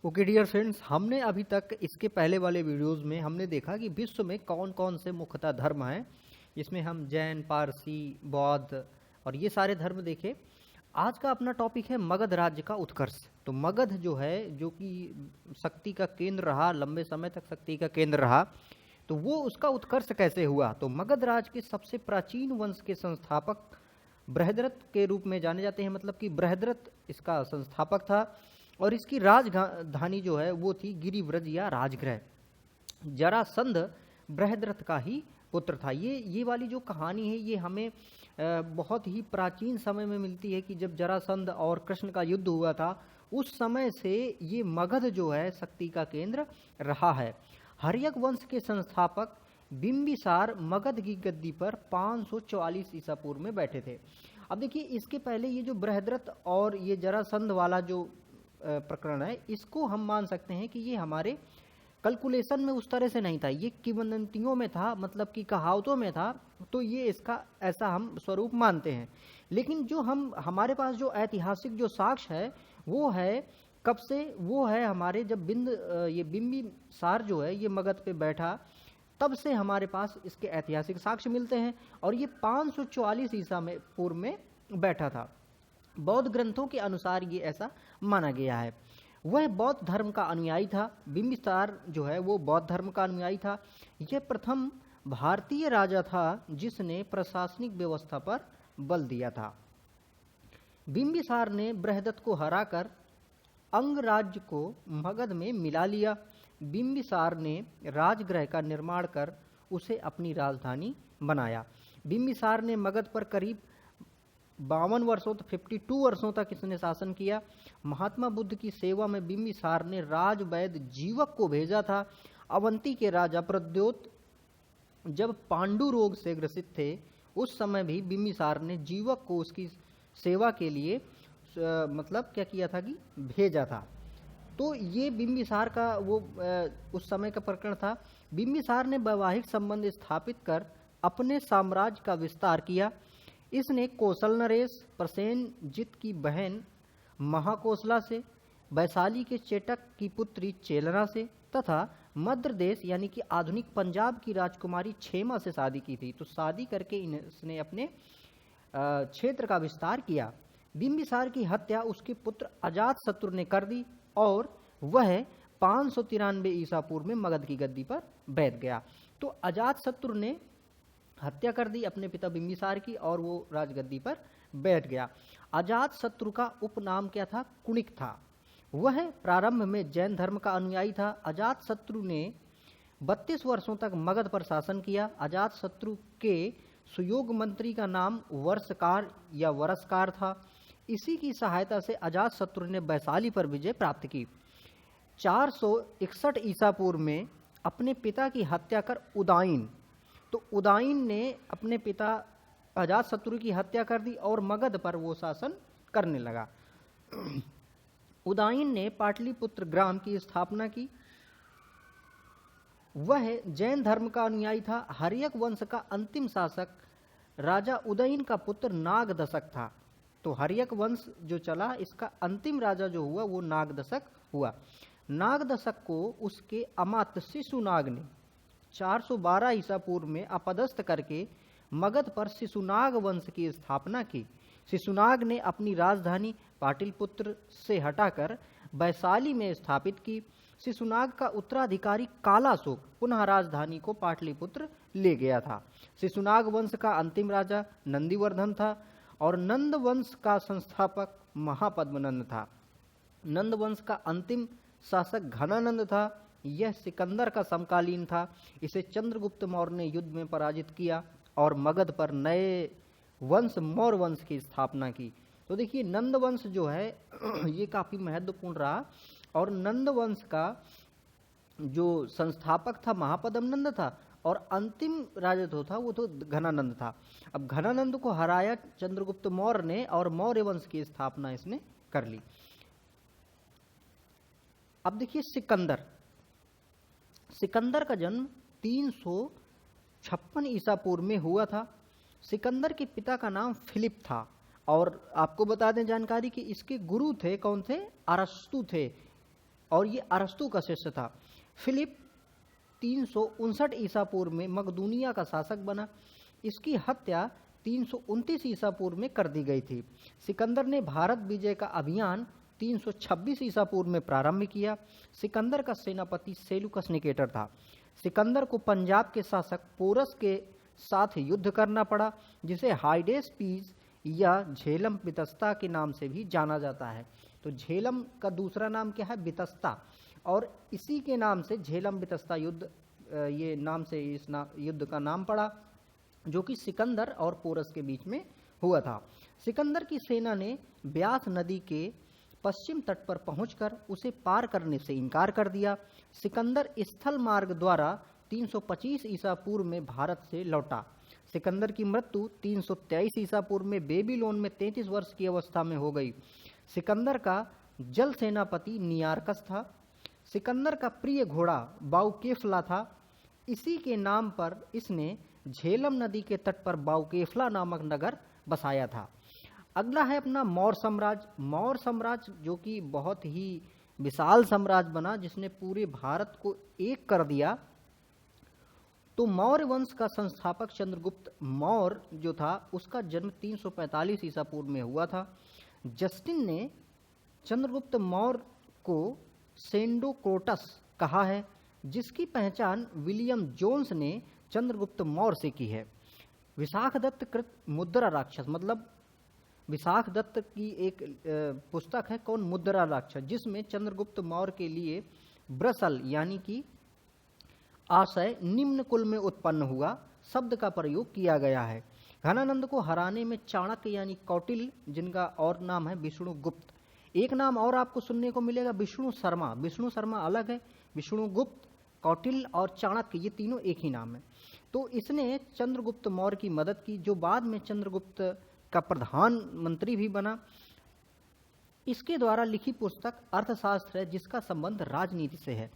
Okay dear friends, हमने अभी तक इसके पहले वाले वीडियोस में हमने देखा कि विश्व में कौन कौन से मुख्यतः धर्म हैं। इसमें हम जैन, पारसी, बौद्ध और ये सारे धर्म देखे। आज का अपना टॉपिक है मगध राज्य का उत्कर्ष। तो मगध जो है, जो कि शक्ति का केंद्र रहा, लंबे समय तक शक्ति का केंद्र रहा, तो वो उसका उत्कर्ष कैसे हुआ। तो मगध राज के सबसे प्राचीन वंश के संस्थापक बृहद्रथ के रूप में जाने जाते हैं, मतलब कि बृहद्रथ इसका संस्थापक था और इसकी राजधानी जो है वो थी गिरिव्रज या राजगृह। जरासंध बृहद्रथ का ही पुत्र था। ये वाली जो कहानी है ये हमें बहुत ही प्राचीन समय में मिलती है कि जब जरासंध और कृष्ण का युद्ध हुआ था, उस समय से ये मगध जो है शक्ति का केंद्र रहा है। हर्यक वंश के संस्थापक बिंबिसार मगध की गद्दी पर 544 ईसा पूर्व में बैठे थे। अब देखिए, इसके पहले ये जो बृहद्रथ और ये जरासंध वाला जो प्रकरण है, इसको हम मान सकते हैं कि ये हमारे कैलकुलेशन में उस तरह से नहीं था, ये किंवदंतियों में था, मतलब कि कहावतों में था। तो ये इसका ऐसा हम स्वरूप मानते हैं। लेकिन जो हमारे पास जो ऐतिहासिक जो साक्ष्य है वो है कब से, वो है हमारे जब ये बिंबिसार जो है ये मगध पे बैठा, तब से हमारे पास इसके ऐतिहासिक साक्ष्य मिलते हैं। और ये 544 ईसा में पूर्व में बैठा था। बौद्ध ग्रंथों के अनुसार ये ऐसा माना गया है। वह बौद्ध धर्म का अनुयायी था। बिंबिसार जो है वो बौद्ध धर्म का अनुयायी था। यह प्रथम भारतीय राजा था जिसने प्रशासनिक व्यवस्था पर बल दिया था। बिंबिसार ने बृहद्रथ को हराकर अंग राज्य को मगध में मिला लिया। बिंबिसार ने राजगृह का निर्माण कर उसे अपनी राजधानी बनाया। बिंबिसार ने मगध पर करीब 52 वर्षों तक 52 वर्षों तक इसने शासन किया। महात्मा बुद्ध की सेवा में बिंबिसार ने राजवैद्य जीवक को भेजा था। अवंती के राजा प्रद्योत जब पांडु रोग से ग्रसित थे, उस समय भी बिंबिसार ने जीवक को उसकी सेवा के लिए मतलब क्या किया था कि भेजा था। तो ये बिंबिसार का वो उस समय का प्रकरण था। बिंबिसार ने वैवाहिक संबंध स्थापित कर अपने साम्राज्य का विस्तार किया। इसने कौशल नरेश प्रसेनजित की बहन महाकोसला से, वैशाली के चेटक की पुत्री चेलना से तथा मध्य देश यानी कि आधुनिक पंजाब की राजकुमारी क्षेमा से शादी की थी। तो शादी करके इसने अपने क्षेत्र का विस्तार किया। बिंबिसार की हत्या उसके पुत्र अजातशत्रु ने कर दी और वह 593 ईसा पूर्व में मगध की गद्दी पर बैठ गया। तो अजातशत्रु ने हत्या कर दी अपने पिता बिंबिसार की और वो राजगद्दी पर बैठ गया। अजातशत्रु का उपनाम क्या था? कुणिक था। वह प्रारंभ में जैन धर्म का अनुयायी था। अजातशत्रु ने 32 वर्षों तक मगध पर शासन किया। अजातशत्रु के सुयोग मंत्री का नाम वर्षकार या वरसकार था। इसी की सहायता से अजातशत्रु ने वैशाली पर विजय प्राप्त की। 461 ईसा पूर्व में अपने पिता की हत्या कर उदायन, तो उदायन ने अपने पिता अजातशत्रु की हत्या कर दी और मगध पर वो शासन करने लगा। उदायन ने पाटलिपुत्र ग्राम की स्थापना की। वह जैन धर्म का अनुयायी था। हर्यक वंश का अंतिम शासक राजा उदयन का पुत्र नागदशक था। तो हर्यक वंश जो चला, इसका अंतिम राजा जो हुआ वो नागदशक हुआ। नागदशक को उसके अमात्य शिशुनाग ने 412 ईसा पूर्व में अपदस्थ करके मगध पर शिशुनाग वंश की स्थापना की। शिशुनाग ने अपनी राजधानी पाटलिपुत्र से हटाकर वैशाली में स्थापित की। शिशुनाग का उत्तराधिकारी कालाशोक पुनः राजधानी को पाटलिपुत्र ले गया था। शिशुनाग वंश का अंतिम राजा नंदीवर्धन था और नंद वंश का संस्थापक महापद्मनंद था। नंद वंश का अंतिम शासक घनानंद था। यह सिकंदर का समकालीन था। इसे चंद्रगुप्त मौर्य ने युद्ध में पराजित किया और मगध पर नए वंश मौर्य वंश की स्थापना की। तो देखिए, नंद वंश जो है ये काफी महत्वपूर्ण रहा और नंद वंश का जो संस्थापक था महापद्मनंद था और अंतिम राजा जो था वो तो घनानंद था। अब घनानंद को हराया चंद्रगुप्त मौर्य ने और मौर्य वंश की स्थापना इसने कर ली। अब देखिए, सिकंदर का जन्म 356 ईसा पूर्व में हुआ था। सिकंदर के पिता का नाम फिलिप था और आपको बता दें जानकारी कि इसके गुरु थे, कौन थे? अरस्तु थे। और ये अरस्तु का शिष्य था। फिलिप 359 ईसा पूर्व में मकदूनिया का शासक बना। इसकी हत्या 329 ईसा पूर्व में कर दी गई थी। सिकंदर ने भारत विजय का अभियान 326 ईसा पूर्व में प्रारंभ किया। सिकंदर का सेनापति सेलुकस निकेटर था। सिकंदर को पंजाब के शासक पोरस के साथ युद्ध करना पड़ा, जिसे हाइडेस पीस या झेलम बितस्ता के नाम से भी जाना जाता है। तो झेलम का दूसरा नाम क्या है? बितस्ता, और इसी के नाम से झेलम बितस्ता युद्ध, ये नाम से इस युद्ध का नाम पड़ा, जो कि सिकंदर और पोरस के बीच में हुआ था। सिकंदर की सेना ने ब्यास नदी के पश्चिम तट पर पहुंचकर उसे पार करने से इनकार कर दिया। सिकंदर स्थल मार्ग द्वारा 325 ईसा पूर्व में भारत से लौटा। सिकंदर की मृत्यु 323 ईसा पूर्व में बेबीलोन में 33 वर्ष की अवस्था में हो गई। सिकंदर का जल सेनापति नियारकस था। सिकंदर का प्रिय घोड़ा बाउकेफला था। इसी के नाम पर इसने झेलम नदी के तट पर बाउकेफला नामक नगर बसाया था। अगला है अपना मौर्य साम्राज्य। मौर्य साम्राज्य जो कि बहुत ही विशाल साम्राज्य बना, जिसने पूरे भारत को एक कर दिया। तो मौर्य वंश का संस्थापक चंद्रगुप्त मौर्य जो था, उसका जन्म 345 ईसा पूर्व में हुआ था। जस्टिन ने चंद्रगुप्त मौर्य को सेंडोक्रोटस कहा है, जिसकी पहचान विलियम जोन्स ने चंद्रगुप्त मौर्य से की है। विशाखदत्त कृत मुद्रा राक्षस, मतलब विशाखदत्त की एक पुस्तक है कौन? मुद्रा राक्षस, जिसमें चंद्रगुप्त मौर्य के लिए ब्रसल यानी कि आशय निम्न कुल में उत्पन्न हुआ शब्द का प्रयोग किया गया है। घनानंद को हराने में चाणक्य यानी कौटिल्य, जिनका और नाम है विष्णुगुप्त। एक नाम और आपको सुनने को मिलेगा, विष्णु शर्मा। विष्णु शर्मा अलग है, विष्णुगुप्त, कौटिल्य और चाणक्य ये तीनों एक ही नाम है। तो इसने चंद्रगुप्त मौर्य की मदद की, जो बाद में चंद्रगुप्त का प्रधानमंत्री भी बना। इसके द्वारा लिखी पुस्तक अर्थशास्त्र है, जिसका संबंध राजनीति से है।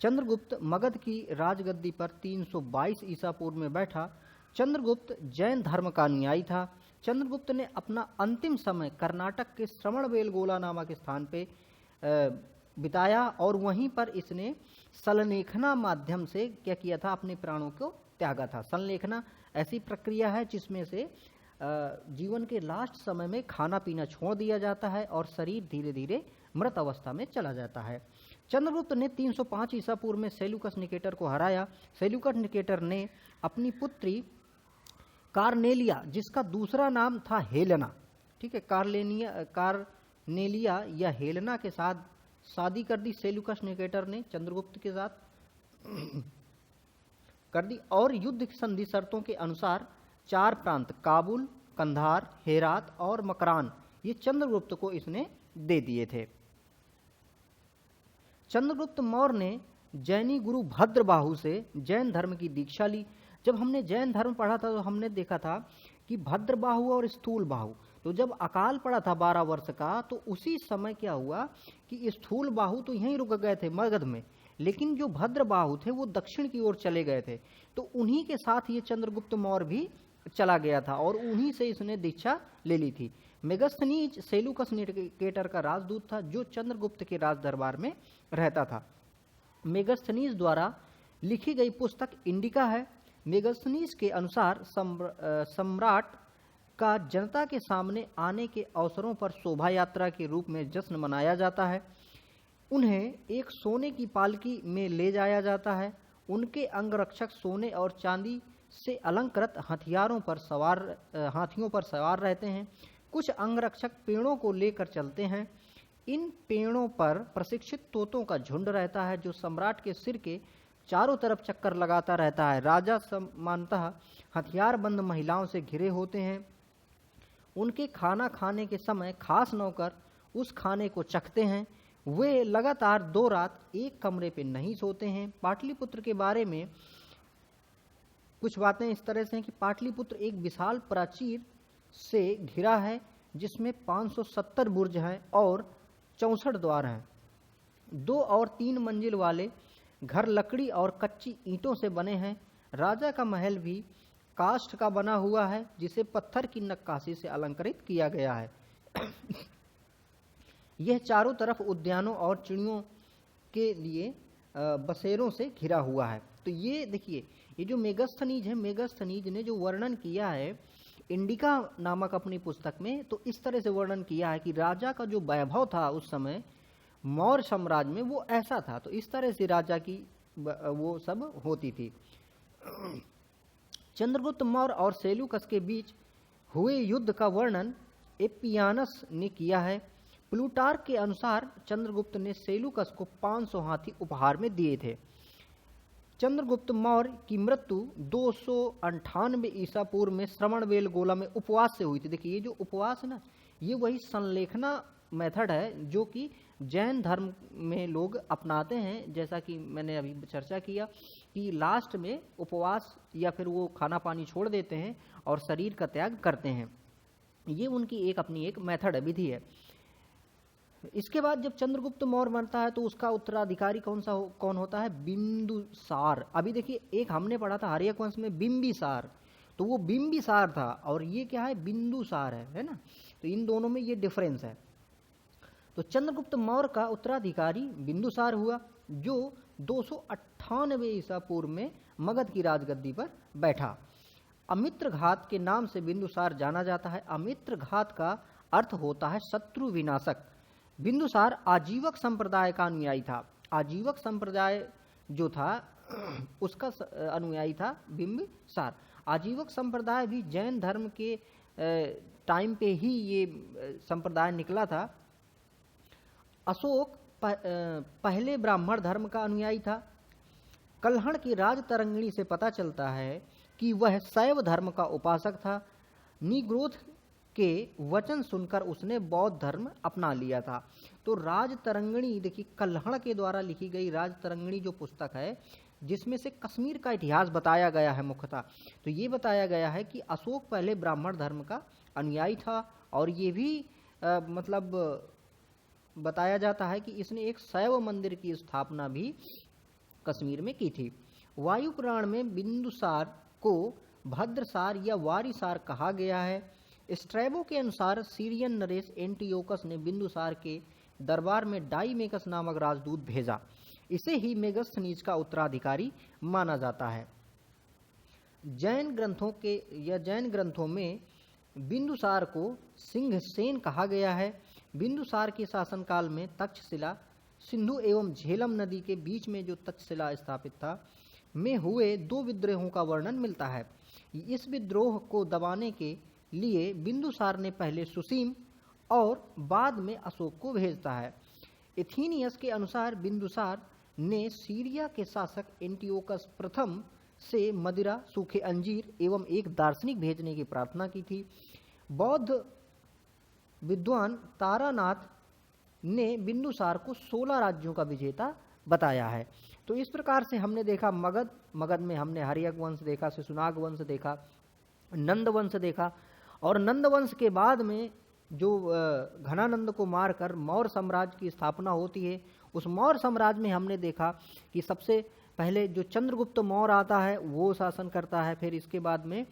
चंद्रगुप्त मगध की राजगद्दी पर 322 ईसा पूर्व में बैठा। चंद्रगुप्त जैन धर्म का अनुयायी था। चंद्रगुप्त ने अपना अंतिम समय कर्नाटक के श्रवणबेलगोला नामक स्थान पे बिताया, और वहीं पर इसने संलेखना माध्यम से क्या किया था? अपने प्राणों को त्यागा था। संलेखना ऐसी प्रक्रिया है जिसमें से जीवन के लास्ट समय में खाना पीना छोड़ दिया जाता है और शरीर धीरे धीरे मृत अवस्था में चला जाता है। चंद्रगुप्त ने 305 ईसा पूर्व में सेल्यूकस निकेटर को हराया। सेल्यूकस निकेटर ने अपनी पुत्री कार्नेलिया, जिसका दूसरा नाम था हेलेना, ठीक है, कार्नेलिया या हेलेना के साथ शादी कर दी। सेल्यूकस निकेटर ने चंद्रगुप्त के साथ कर दी, और युद्ध की संधि शर्तों के अनुसार 4 प्रांत काबुल, कंधार, हेरात और मकरान ये चंद्रगुप्त को इसने दे दिए थे। चंद्रगुप्त मौर्य ने जैनी गुरु भद्रबाहु से जैन धर्म की दीक्षा ली। जब हमने जैन धर्म पढ़ा था तो हमने देखा था कि भद्रबाहु और स्थूलबाहु, तो जब अकाल पड़ा था 12 वर्ष का, तो उसी समय क्या हुआ कि स्थूलबाहु तो यहीं रुक गए थे मगध में, लेकिन जो भद्रबाहु थे वो दक्षिण की ओर चले गए थे। तो उन्हीं के साथ ये चंद्रगुप्त मौर्य भी चला गया था और उन्हीं से इसने दीक्षा ले ली थी। मेगस्थनीज सेल्यूकस निकेटर का राजदूत था, जो चंद्रगुप्त के राज दरबार में रहता था। मेगस्थनीज द्वारा लिखी गई पुस्तक इंडिका है। मेगस्थनीज के अनुसार सम्राट का जनता के सामने आने के अवसरों पर शोभा यात्रा के रूप में जश्न मनाया जाता है। उन्हें एक सोने की पालकी में ले जाया जाता है। उनके अंगरक्षक सोने और चांदी से अलंकृत हाथियों पर सवार रहते हैं। कुछ अंगरक्षक पेड़ों को लेकर चलते हैं। इन पेड़ों पर प्रशिक्षित तोतों का झुंड रहता है, जो सम्राट के सिर के चारों तरफ चक्कर लगाता रहता है। राजा सामान्यतः हथियारबंद महिलाओं से घिरे होते हैं। उनके खाना खाने के समय खास नौकर उस खाने को चखते हैं। वे लगातार 2 रात एक कमरे पे नहीं सोते हैं। पाटलिपुत्र के बारे में कुछ बातें इस तरह से हैं कि पाटलिपुत्र एक विशाल प्राचीर से घिरा है, जिसमें 570 बुर्ज हैं और 64 द्वार हैं। 2 और 3 मंजिल वाले घर लकड़ी और कच्ची ईंटों से बने हैं। राजा का महल भी काष्ठ का बना हुआ है, जिसे पत्थर की नक्काशी से अलंकृत किया गया है। यह चारों तरफ उद्यानों और चिड़ियों के लिए बसेरों से घिरा हुआ है। तो ये देखिए, ये जो मेगस्थनीज है, मेगस्थनीज ने जो वर्णन किया है इंडिका नामक अपनी पुस्तक में, तो इस तरह से वर्णन किया है कि राजा का जो वैभव था उस समय मौर्य साम्राज्य में वो ऐसा था। तो इस तरह से राजा की वो सब होती थी। चंद्रगुप्त मौर्य और सेल्यूकस के बीच हुए युद्ध का वर्णन एपियानस ने किया है। प्लूटार्क के अनुसार चंद्रगुप्त ने सेल्यूकस को 500 हाथी उपहार में दिए थे। चंद्रगुप्त मौर्य की मृत्यु 298 ईसा पूर्व में श्रवणबेल गोला में उपवास से हुई थी। देखिए, ये जो उपवास है ना, ये वही संलेखना मेथड है जो कि जैन धर्म में लोग अपनाते हैं। जैसा कि मैंने अभी चर्चा किया कि लास्ट में उपवास या फिर वो खाना पानी छोड़ देते हैं और शरीर का त्याग करते हैं। ये उनकी एक अपनी एक मेथड है, विधि है। इसके बाद जब चंद्रगुप्त मौर्य मरता है तो उसका उत्तराधिकारी कौन होता है? बिंदुसार। अभी देखिए, एक हमने पढ़ा था हर्यक वंश में बिंबिसार, तो वो बिंबिसार था और ये क्या है? बिंदुसार है ना। तो इन दोनों में ये डिफरेंस है। तो चंद्रगुप्त मौर्य का उत्तराधिकारी बिंदुसार हुआ, जो 298 ईसा पूर्व में मगध की राजगद्दी पर बैठा। अमित्र घात के नाम से बिंदुसार जाना जाता है। अमित्र घात का अर्थ होता है शत्रु विनाशक। बिंदुसार आजीवक संप्रदाय का अनुयायी था। आजीवक संप्रदाय जो था उसका अनुयायी था बिंबिसार। आजीवक संप्रदाय भी जैन धर्म के टाइम पे ही ये संप्रदाय निकला था। अशोक पहले ब्राह्मण धर्म का अनुयायी था। कल्हण की राजतरंगिणी से पता चलता है कि वह शैव धर्म का उपासक था। निग्रोध के वचन सुनकर उसने बौद्ध धर्म अपना लिया था। तो राजतरंगिणी, देखिए, कल्हण के द्वारा लिखी गई राजतरंगिणी जो पुस्तक है, जिसमें से कश्मीर का इतिहास बताया गया है मुख्यतः, तो ये बताया गया है कि अशोक पहले ब्राह्मण धर्म का अनुयायी था और ये भी मतलब बताया जाता है कि इसने एक शैव मंदिर की स्थापना भी कश्मीर में की थी। वायु पुराण में बिंदुसार को भद्रसार या वारिसार कहा गया है। स्ट्रैबो के अनुसार सीरियन नरेश एंटियोकस ने बिंदुसार के दरबार में डाईमेकस नामक राजदूत भेजा। इसे ही मेगस्थनीज का उत्तराधिकारी माना जाता है। जैन ग्रंथों में बिंदुसार को सिंहसेन कहा गया है। बिंदुसार के शासनकाल में तक्षशिला, सिंधु एवं झेलम नदी के बीच में जो तक्षशिला स्थापित था, में हुए 2 विद्रोहों का वर्णन मिलता है। इस विद्रोह को दबाने के लिए बिंदुसार ने पहले सुसीम और बाद में अशोक को भेजता है। एथीनियस के अनुसार बिंदुसार ने सीरिया के शासक एंटियोकस प्रथम से मदिरा, सूखे अंजीर एवं एक दार्शनिक भेजने की प्रार्थना की थी। बौद्ध विद्वान तारानाथ ने बिंदुसार को 16 राज्यों का विजेता बताया है। तो इस प्रकार से हमने देखा मगध में हमने हर्यक वंश देखा, शिशुनाग वंश देखा, नंद वंश देखा, और नंद वंश के बाद में जो घनानंद को मारकर मौर्य साम्राज्य की स्थापना होती है, उस मौर्य साम्राज्य में हमने देखा कि सबसे पहले जो चंद्रगुप्त मौर्य आता है वो शासन करता है, फिर इसके बाद में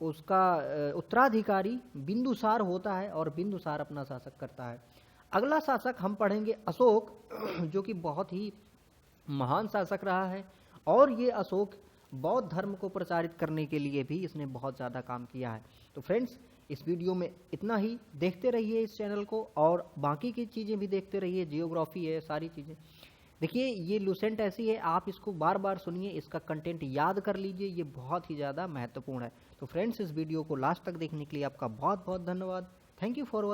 उसका उत्तराधिकारी बिंदुसार होता है और बिंदुसार अपना शासक करता है। अगला शासक हम पढ़ेंगे अशोक, जो कि बहुत ही महान शासक रहा है और ये अशोक बौद्ध धर्म को प्रचारित करने के लिए भी इसने बहुत ज़्यादा काम किया है। तो फ्रेंड्स, इस वीडियो में इतना ही। देखते रहिए इस चैनल को और बाकी की चीज़ें भी देखते रहिए, जियोग्राफी है, सारी चीज़ें। देखिए, ये लुसेंट ऐसी है, आप इसको बार बार सुनिए, इसका कंटेंट याद कर लीजिए, ये बहुत ही ज़्यादा महत्वपूर्ण है। तो फ्रेंड्स, इस वीडियो को लास्ट तक देखने के लिए आपका बहुत बहुत धन्यवाद। Thank you for